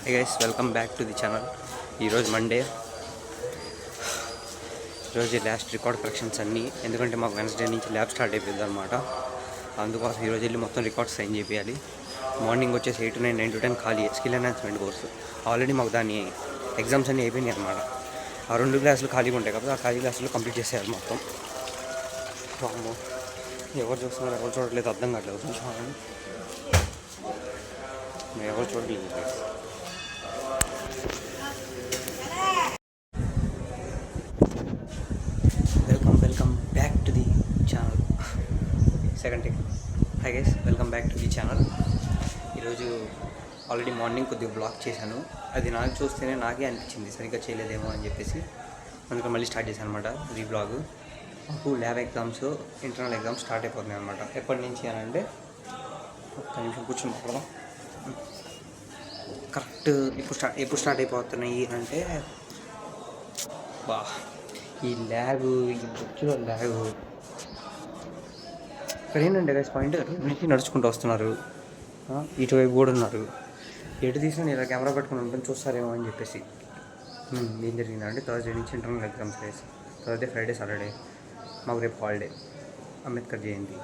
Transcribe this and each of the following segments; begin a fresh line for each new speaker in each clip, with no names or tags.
Hey guys, welcome back to the channel. ఈరోజు Monday, ఈరోజు last record corrections అన్నీ, ఎందుకంటే మాకు వెన్స్డే నుంచి ల్యాబ్ స్టార్ట్ అయిపోయింది అనమాట. అందుకోసం ఈరోజు వెళ్ళి మొత్తం రికార్డ్స్ సైన్ చేయాలి. మార్నింగ్ వచ్చేసి 8 to 9, 9 to 10 ఖాళీ స్కిల్ ఎన్హాన్స్మెంట్ కోర్సు. ఆల్రెడీ మాకు దాని ఎగ్జామ్స్ అన్నీ అయిపోయినాయి అనమాట. ఆ 2 క్లాసులు ఖాళీగా ఉంటాయి కాబట్టి ఆ ఖాళీ క్లాసులు కంప్లీట్ చేసేయాలి మొత్తం. వామ్మో, ఎవరు చూస్తున్నారు ఎవరు చూడట్లేదు అర్థం కావట్లేదు. కొంచెం ఎవరు చూడలేదు. Welcome back to the channel. Second take. High guys, welcome back to the channel. ఈరోజు ఆల్రెడీ మార్నింగ్ కొద్దిగా బ్లాగ్ చేశాను. అది నాకు చూస్తేనే నాకే అనిపించింది సరిగ్గా చేయలేదేమో అని చెప్పేసి అందుకని మళ్ళీ స్టార్ట్ చేశాను అనమాట ఈ బ్లాగ్. మాకు lab exams, internal exams start అయిపోతున్నాయి అనమాట. ఎప్పటి నుంచి అని అంటే ఒక్క నిమిషం కూర్చుని కరెక్ట్ ఎప్పుడు స్టార్ట్ అయిపోతున్నాయి అంటే ఈ ల్యాగ్, ఈ బుక్లో ల్యాగ్. ఇక్కడ ఏంటంటే గైస్ పాయింట్, నుంచి నడుచుకుంటూ వస్తున్నారు, ఇటువైపు కూడా ఉన్నారు. ఎటు తీసినా నేను ఇలా కెమెరా పెట్టుకుని ఉంటుంది చూస్తారేమో అని చెప్పేసి. ఏం జరిగిందంటే థర్స్డే నుంచి internal exams days. Thursday, Friday, Saturday మాకు రేపు హాలిడే, అంబేద్కర్ జయంతి.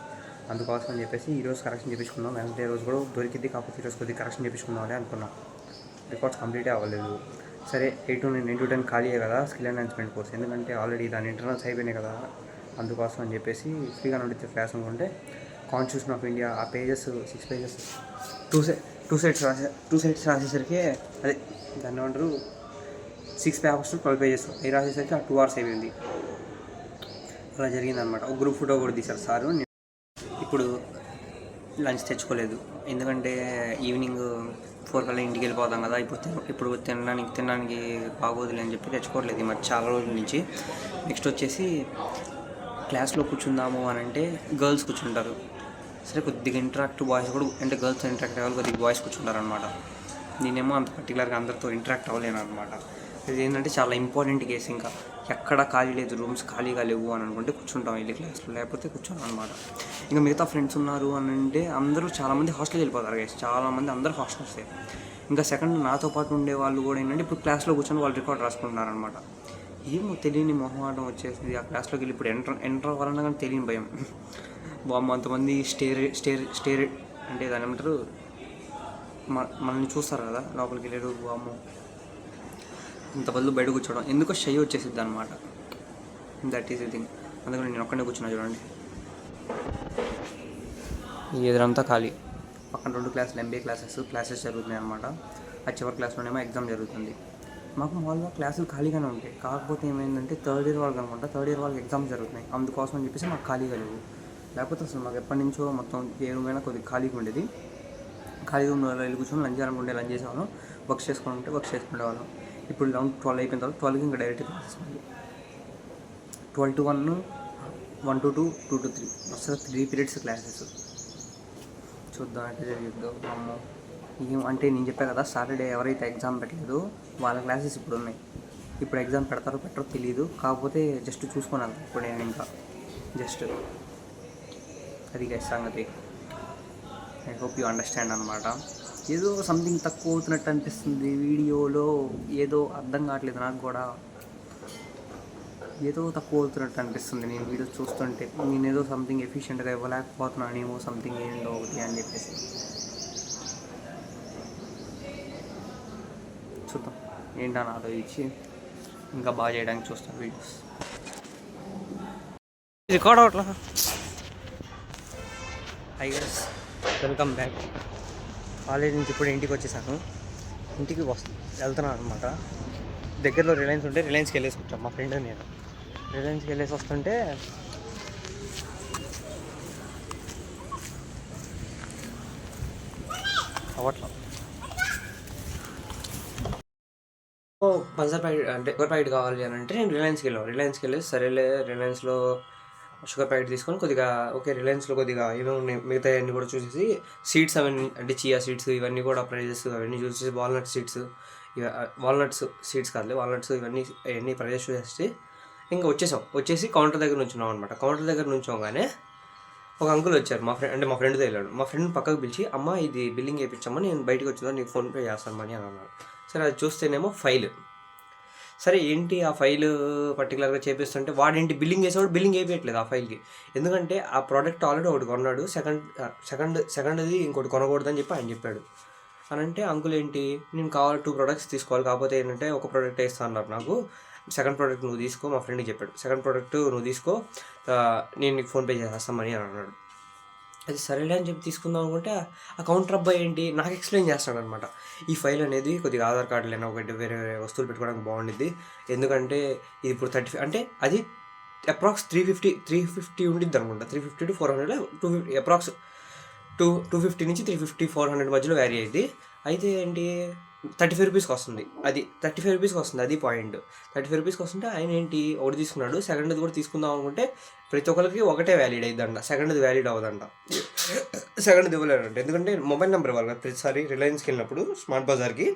అందుకోసం అని చెప్పేసి ఈరోజు కరెక్షన్ చేయించుకున్నాం. వెన్స్డే రోజు కూడా దొరికింది, కాకపోతే ఈరోజు కొద్దిగా కరెక్షన్ చేయించుకుందామని అనుకున్నాం. రికార్డ్స్ కంప్లీటే అవ్వలేదు. సరే 8 to 9, 9 to 10 ఖాళీయే కదా స్కిల్ ఎన్హాన్స్మెంట్ కోర్స్, ఎందుకంటే ఆల్రెడీ దాని ఇంటర్నల్స్ అయిపోయినాయి కదా. అందుకోసం అని చెప్పేసి ఫ్రీగా నడిచే క్లాస్ అనుకుంటే కాన్స్టిట్యూషన్ ఆఫ్ ఇండియా ఆ పేజెస్ 6 pages, టూ సైడ్స్ రాసేసరికి అదే దాన్ని ఏమంటారు 6 papers 12 pages అవి రాసేసరికి ఆ 2 hours అయిపోయింది. అలా జరిగిందనమాట. ఒక గ్రూప్ ఫోటో కూడా తీశారు సారు. ఇప్పుడు లంచ్ తెచ్చుకోలేదు, ఎందుకంటే ఈవినింగ్ 4 కల్లా ఇంటికి వెళ్ళిపోతాం కదా. ఇప్పుడు తినడానికి బాగోదులే అని చెప్పి తెచ్చుకోవట్లేదు మరి చాలా రోజుల నుంచి. నెక్స్ట్ వచ్చేసి క్లాస్లో కూర్చుందాము అని అంటే గర్ల్స్ కూర్చుంటారు. సరే కొద్దిగా ఇంటరాక్ట్ బాయ్స్ కూడా, అంటే గర్ల్స్ ఇంటరాక్ట్ అవ్వాలి, కొద్దిగా బాయ్స్ కూర్చుంటారు అనమాట. నేనేమో అంత పర్టికులర్గా అందరితో ఇంటరాక్ట్ అవ్వలేను అనమాట. ఇది ఏంటంటే చాలా ఇంపార్టెంట్ కేసు. ఇంకా ఎక్కడ ఖాళీ లేదు, రూమ్స్ ఖాళీగా లేవు అని అనుకుంటే కూర్చుంటాం వెళ్ళి క్లాస్లో, లేకపోతే కూర్చోం అనమాట. ఇంకా మిగతా ఫ్రెండ్స్ ఉన్నారు అని అంటే అందరూ చాలామంది హాస్టల్కి వెళ్ళిపోతారు గైస్. చాలామంది అందరూ హాస్టల్సే. ఇంకా సెకండ్ నాతో పాటు ఉండే వాళ్ళు కూడా ఏంటంటే ఇప్పుడు క్లాస్లో కూర్చొని వాళ్ళు రికార్డ్ రాసుకుంటున్నారు అనమాట. ఏమో తెలియని మొహమాటం వచ్చేసింది ఆ క్లాస్లోకి వెళ్ళి. ఇప్పుడు ఎంటర్ అవ్వాలన్నా కానీ తెలియని భయం. బామ్మ అంతమంది స్టేర్ అంటే దాని ఏమంటారు, మనల్ని చూస్తారు కదా లోపలికి వెళ్ళారు. బామ్మ ఇంత బదులు బయట కూర్చోవడం ఎందుకో షై వచ్చేసిద్ది అనమాట. That is the thing. అందుకని నేను ఒక్కడే కూర్చున్నా చూడండి. ఎదురంతా ఖాళీ. పక్కన 2 క్లాసులు MBA క్లాసెస్ జరుగుతున్నాయి అనమాట. ఆ చివరి క్లాస్లోనేమో ఎగ్జామ్ జరుగుతుంది. మాకు మామూలుగా క్లాసులు ఖాళీగానే ఉంటాయి. కాకపోతే ఏమైందంటే థర్డ్ ఇయర్ వాళ్ళకి ఎగ్జామ్స్ జరుగుతున్నాయి. అందుకోసం అని చెప్పేసి మాకు ఖాళీగా లేవు. లేకపోతే అసలు మాకు ఎప్పటి నుంచో మొత్తం ఏ రూమ్ అయినా కొద్దిగా ఖాళీగా ఉండేది. ఖాళీగా ఉన్న వాళ్ళు వెళ్ళి కూర్చొని లంచ్ చేయాలనుకుంటే లంచ్ చేసేవాళ్ళం, వర్క్ చేసుకునేవాళ్ళం. ఇప్పుడు 12 అయిపోయిన తర్వాత 12కి ఇంకా డైరెక్ట్ క్లాసెస్ మళ్ళీ 12 to 1, 1 to 2, 2 to 3 అసలు 3 periods క్లాసెస్. చూద్దాం అంటే జరిగిద్దాం. అమ్మో ఏం అంటే నేను చెప్పాను కదా, సాటర్డే ఎవరైతే ఎగ్జామ్ పెట్టలేదో వాళ్ళ క్లాసెస్ ఇప్పుడు ఉన్నాయి. ఇప్పుడు ఎగ్జామ్ పెట్టరో తెలియదు, కాకపోతే జస్ట్ చూసుకున్నాను ఇప్పుడు నేను. ఇంకా జస్ట్ అది సంగతి. ఐ హోప్ యూ అండర్స్టాండ్ అనమాట. ఏదో సంథింగ్ తక్కువ అవుతున్నట్టు అనిపిస్తుంది వీడియోలో, ఏదో అర్థం కావట్లేదు నాకు కూడా. ఏదో తక్కువ అవుతున్నట్టు అనిపిస్తుంది నేను వీడియో చూస్తుంటే. నేను ఏదో సంథింగ్ ఎఫిషియెంట్గా ఇవ్వలేకపోతున్నానేమో, సంథింగ్ ఏంటో ఒకటి అని చెప్పేసి. చూద్దాం ఏంటని ఆలోచించి ఇంకా బాగా చేయడానికి చూస్తాను వీడియోస్. రికార్డ్ అవట్లా. Hi guys, welcome back. College నుంచి ఇప్పుడు ఇంటికి వచ్చేసాను. ఇంటికి వెళ్తున్నాను అనమాట. దగ్గరలో రిలయన్స్ ఉంటే రిలయన్స్కి వెళ్ళేసి వచ్చాను. మా ఫ్రెండ్ నేను రిలయన్స్కి వెళ్ళేసి వస్తుంటే అవట్లా పంచదార ప్యాకెట్ అంటే షుగర్ ప్యాకెట్ కావాలి అని అంటే నేను రిలయన్స్కి వెళ్ళేసి సరేలే రిలయన్స్లో షుగర్ ప్యాకెట్ తీసుకొని కొద్దిగా రిలయన్స్లో కొద్దిగా ఏమేమి ఉన్నాయి మిగతా అన్నీ కూడా చూసేసి సీడ్స్ అవన్నీ అంటే చియా సీడ్స్ ఇవన్నీ కూడా ప్రైజెస్ అవన్నీ చూసేసి వాల్నట్స్ సీడ్స్ కాదులే వాల్నట్స్ ఇవన్నీ ప్రైజెస్ చూసేసి ఇంకా వచ్చేసి కౌంటర్ దగ్గర నుంచున్నాం అనమాట. కౌంటర్ దగ్గర నుంచోగానే ఒక అంకుల్ వచ్చారు, మా ఫ్రెండ్తో వెళ్ళాడు. మా ఫ్రెండ్ పక్కకు పిలిచి, అమ్మ ఇది బిల్లింగ్ వేయించమ్మా, నేను బయటకు వచ్చిందా నీకు ఫోన్పే చేస్తాను మనీ అని అన్నాడు. సరే అది చూస్తేనేమో ఫైల్. సరే ఏంటి ఆ ఫైల్ పర్టికులర్గా చేపిస్తుంటే వాడేంటి బిల్లింగ్ చేసేవాడు బిల్లింగ్ వేయట్లేదు ఆ ఫైల్కి. ఎందుకంటే ఆ ప్రోడక్ట్ ఆల్రెడీ ఒకటి కొన్నాడు, సెకండ్ది ఇంకోటి కొనకూడదని చెప్పి ఆయన చెప్పాడు. అని అంటే అంకుల్ ఏంటి, నేను కావాలి 2 ప్రోడక్ట్స్ తీసుకోవాలి, కాకపోతే ఏంటంటే ఒక ప్రోడక్ట్ వేస్తా అన్నారు నాకు, సెకండ్ ప్రోడక్ట్ నువ్వు తీసుకో, మా ఫ్రెండ్కి చెప్పాడు, సెకండ్ ప్రోడక్ట్ నువ్వు తీసుకో, నేను నీకు ఫోన్పే చేస్తామని అని అన్నాడు. అది సరేలే అని చెప్పి తీసుకుందాం అనుకుంటే ఆ కౌంటర్ అబ్బాయి ఏంటి నాకు ఎక్స్ప్లెయిన్ చేస్తాడు అనమాట. ఈ ఫైల్ అనేది కొద్దిగా ఆధార్ కార్డు లేనా ఒకటి వేరే వేరే వస్తువులు పెట్టుకోవడానికి బాగుండిద్ది, ఎందుకంటే ఇది ఇప్పుడు 35 అంటే అది అప్రాక్స్ 350 ఉండిద్ది అనుకుంటా, 350 to 400, 250 అప్రాక్స్ 250 నుంచి 350 400 మధ్యలో వ్యారీ అయ్యింది. అయితే ఏంటి 35 రూపీస్కి వస్తుంది, అది 35 రూపీస్కి వస్తుంది, అది పాయింట్. 35 రూపీస్కి వస్తుంటే ఆయన ఏంటి ఒకటి తీసుకున్నాడు, సెకండ్ది కూడా తీసుకుందాం అనుకుంటే ప్రతి ఒక్కరికి ఒకటే వ్యాలిడ్ అయ్యిద్దంట, సెకండ్ది వ్యాలిడ్ అవ్వదంట, సెకండ్ది ఇవ్వలేదంట. ఎందుకంటే మొబైల్ నెంబర్ ఇవ్వాలి కదా, ప్రతిసారి రిలయన్స్కి వెళ్ళినప్పుడు స్మార్ట్ బజార్కి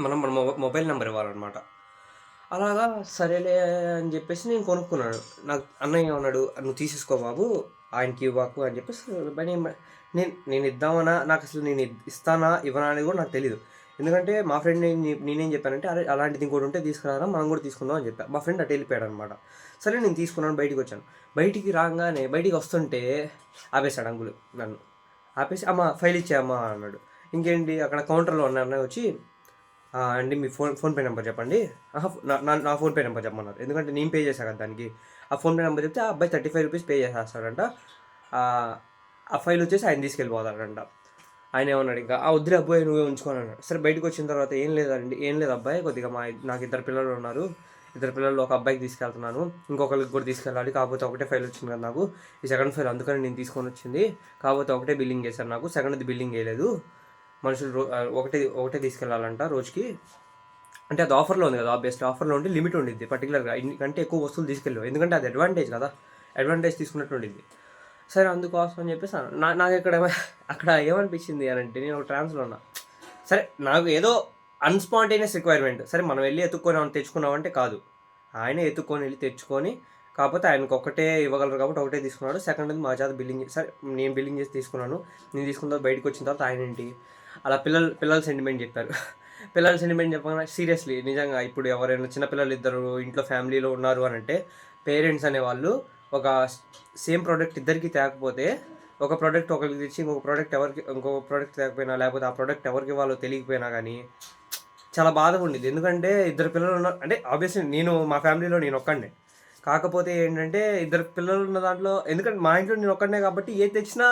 మనం మన మొబైల్ నెంబర్ ఇవ్వాలన్నమాట. అలాగా సరేలే అని చెప్పేసి నేను కొనుక్కున్నాడు. నాకు అన్నయ్య ఉన్నాడు, నువ్వు తీసేసుకో బాబు ఆయనకి ఇవ్వకు అని చెప్పేసి నేను ఇద్దామన్నా, నాకు అసలు నేను ఇస్తానా ఇవ్వనా అనేది కూడా నాకు తెలియదు. ఎందుకంటే మా ఫ్రెండ్ నేనేం చెప్పానంటే, అరే అలాంటిది ఇంకోటి ఉంటే తీసుకురారా మనం కూడా తీసుకుందాం అని చెప్పాను. మా ఫ్రెండ్ అటు వెళ్ళిపోయాడు అనమాట. సరే నేను తీసుకున్నాను, బయటికి వచ్చాను. బయటికి రాగానే బయటికి వస్తుంటే ఆపేశాడు అంకులు నన్ను. ఆపేసి అమ్మ ఫైల్ ఇచ్చేయమ్మా అన్నాడు. ఇంకేంటి అక్కడ కౌంటర్లో ఉన్న అన్నయ్య వచ్చి, అండి మీ ఫోన్పే నెంబర్ చెప్పండి, నా ఫోన్పే నెంబర్ చెప్పమన్నారు. ఎందుకంటే నేను పే చేశాను కదా దానికి. ఆ ఫోన్పే నెంబర్ చెప్తే ఆ అబ్బాయి 35 రూపీస్ పే చేసేస్తాడంట. ఆ ఫైల్ వచ్చేసి ఆయన తీసుకెళ్ళిపోతాడంట. ఆయన ఏమన్నాడు, ఇంకా వద్దులే అబ్బాయి నువ్వే ఉంచుకొని అన్నాడు. సరే బయటకు వచ్చిన తర్వాత ఏం లేదు అబ్బాయి, కొద్దిగా నాకు 2 పిల్లలు ఉన్నారు, 2 పిల్లలు ఒక అబ్బాయికి తీసుకెళ్తున్నాను, ఇంకొకరికి కూడా తీసుకెళ్ళాలి, కాకపోతే ఒకటే ఫైల్ వచ్చింది కదా నాకు, ఈ సెకండ్ ఫైల్ అందుకని నేను తీసుకొని వచ్చింది, కాకపోతే ఒకటే బిల్లింగ్ చేశారు, నాకు సెకండ్ది బిల్లింగ్ వేయలేదు, మనుషులు ఒకటే తీసుకెళ్ళాలంట రోజుకి. అంటే అది ఆఫర్లో ఉంది కదా, ఆబ్వియస్లీ ఆఫర్లో ఉంటే లిమిట్ ఉండిద్ది, పర్టికులర్గా ఇంకంటే ఎక్కువ వస్తువులు తీసుకెళ్ళావు, ఎందుకంటే అది అడ్వాంటేజ్ తీసుకున్నట్టు ఉండిద్ది. సరే అందుకోసం అని చెప్పేసి నాకు అక్కడ ఏమనిపించింది అని అంటే, నేను ఒక ట్రాన్స్లో ఉన్నా. సరే నాకు ఏదో అన్స్పాంటేనియస్ రిక్వైర్మెంట్, సరే మనం వెళ్ళి ఎత్తుక్కొని తెచ్చుకున్నామంటే కాదు, ఆయనే ఎత్తుక్కొని వెళ్ళి తెచ్చుకొని, కాకపోతే ఆయనకు ఒకటే ఇవ్వగలరు కాబట్టి ఒకటే తీసుకున్నాడు. సెకండ్ మా చేత బిల్లింగ్, సరే నేను బిల్లింగ్ చేసి తీసుకున్నాను. నేను తీసుకున్న తర్వాత బయటకు వచ్చిన తర్వాత ఆయన ఏంటి అలా పిల్లల సెంటిమెంట్ చెప్పారు. పిల్లల సెంటిమెంట్ చెప్పగానే సీరియస్లీ నిజంగా ఇప్పుడు ఎవరైనా చిన్నపిల్లలు ఇద్దరు ఇంట్లో ఫ్యామిలీలో ఉన్నారు అని అంటే, పేరెంట్స్ అనేవాళ్ళు ఒక సేమ్ ప్రోడక్ట్ ఇద్దరికి తేకపోతే, ఒక ప్రోడక్ట్ ఒకరికి తెచ్చి ఇంకొక ప్రోడక్ట్ తేకపోయినా, లేకపోతే ఆ ప్రోడక్ట్ ఎవరికి ఇవ్వాలో తెలియకపోయినా కానీ చాలా బాధగా ఉండేది. ఎందుకంటే 2 పిల్లలు ఉన్నారు అంటే, ఆబ్వియస్లీ మా ఫ్యామిలీలో నేను ఒక్కడినే, కాకపోతే ఏంటంటే 2 పిల్లలు ఉన్న దాంట్లో, ఎందుకంటే మా ఇంట్లో నేను ఒక్కడినే కాబట్టి ఏది తెచ్చినా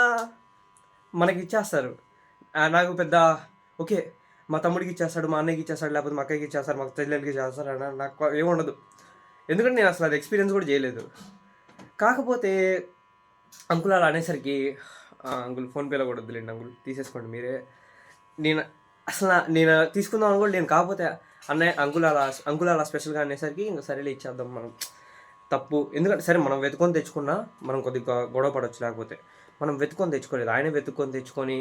మనకి ఇచ్చేస్తారు. నాకు పెద్ద ఓకే మా తమ్ముడికి ఇచ్చేస్తాడు, మా అన్నయ్యకి ఇచ్చేస్తాడు, లేకపోతే మా అక్కకి ఇచ్చేస్తారు, మా చెల్లెలకి ఇచ్చేస్తారు అని నాకు ఏముండదు. ఎందుకంటే నేను అసలు అది ఎక్స్పీరియన్స్ కూడా చేయలేదు. కాకపోతే అంకుల్ అలా అనేసరికి, అంకుల్ ఫోన్పేలో కూడా వద్దులేండి అంకుల్ తీసేసుకోండి మీరే, నేను తీసుకుందాం అనుకోండి నేను, కాకపోతే అన్నయ్య అంకుల్ అలా స్పెషల్గా అనేసరికి ఇంకా సరేలే ఇచ్చేద్దాం మనం, తప్పు. ఎందుకంటే సరే మనం వెతుకొని తెచ్చుకున్నా మనం కొద్దిగా గొడవ పడవచ్చు, లేకపోతే మనం వెతుకొని తెచ్చుకోలేదు, ఆయనే వెతుక్కొని తెచ్చుకొని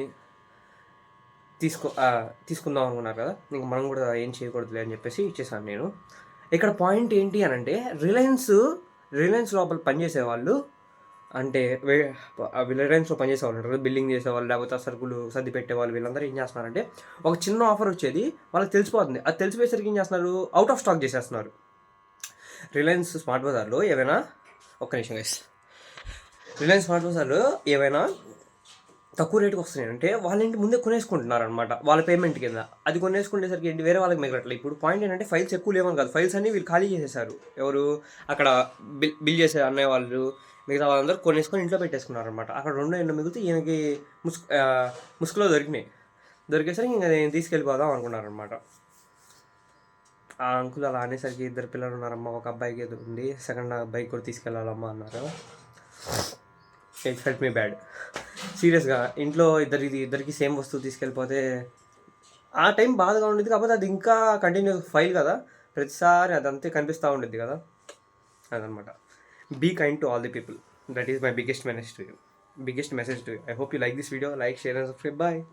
తీసుకుందాం అనుకున్నారు కదా, ఇంక మనం కూడా ఏం చేయకూడదులే అని చెప్పేసి ఇచ్చేసాను నేను. ఇక్కడ పాయింట్ ఏంటి అని అంటే, రిలయన్స్ లోపల పనిచేసేవాళ్ళు, అంటే రిలయన్స్లో పనిచేసేవాళ్ళు ఉంటారు, బిల్లింగ్ చేసేవాళ్ళు, లేకపోతే సరుకులు సర్ది పెట్టేవాళ్ళు, వీళ్ళందరూ ఏం చేస్తున్నారంటే, ఒక చిన్న ఆఫర్ వచ్చేది వాళ్ళకి తెలిసిపోతుంది, అది తెలిసిపోయేసరికి ఏం చేస్తున్నారు, అవుట్ ఆఫ్ స్టాక్ చేసేస్తున్నారు. రిలయన్స్ స్మార్ట్ బజార్లో ఏవైనా ఏవైనా తక్కువ రేటుకి వస్తున్నాయి అంటే వాళ్ళేంటి ముందే కొనేసుకుంటున్నారు అనమాట, వాళ్ళ పేమెంట్ కింద. అది కొనేసుకునేసరికి ఏంటి వేరే వాళ్ళకి మిగలట్లేదు. ఇప్పుడు పాయింట్ ఏంటంటే ఫైల్స్ ఎక్కువ లేవని కాదు, ఫైల్స్ అన్నీ వీళ్ళు ఖాళీ చేసేసారు. ఎవరు అక్కడ బిల్ చేసే అన్నయ్య వాళ్ళు, మిగతా వాళ్ళందరూ కొనేసుకొని ఇంట్లో పెట్టేసుకున్నారు అనమాట. అక్కడ 2 మిగిలితే ఈయనకి ముసుగులో దొరికేసరికి ఇంకా నేను తీసుకెళ్ళిపోదాం అనుకున్నారనమాట. ఆ అంకుల్ అలా అనేసరికి 2 పిల్లలు ఉన్నారమ్మా, ఒక అబ్బాయికి ఏదో ఉంది, సెకండ్ అబ్బాయికి కూడా తీసుకెళ్ళాలమ్మా అన్నారు. ఇట్ ఫెల్ట్ మీ బ్యాడ్ సీరియస్గా. ఇంట్లో ఇద్దరికి సేమ్ వస్తువు తీసుకెళ్ళిపోతే ఆ టైం బాధగా ఉండేది, కాకపోతే అది ఇంకా కంటిన్యూస్ ఫైల్ కదా, ప్రతిసారి అదంతే కనిపిస్తూ ఉండేది కదా, అదనమాట. Be kind to all the people, that is my biggest message to you. I hope you like this video. Like, share and subscribe. Bye.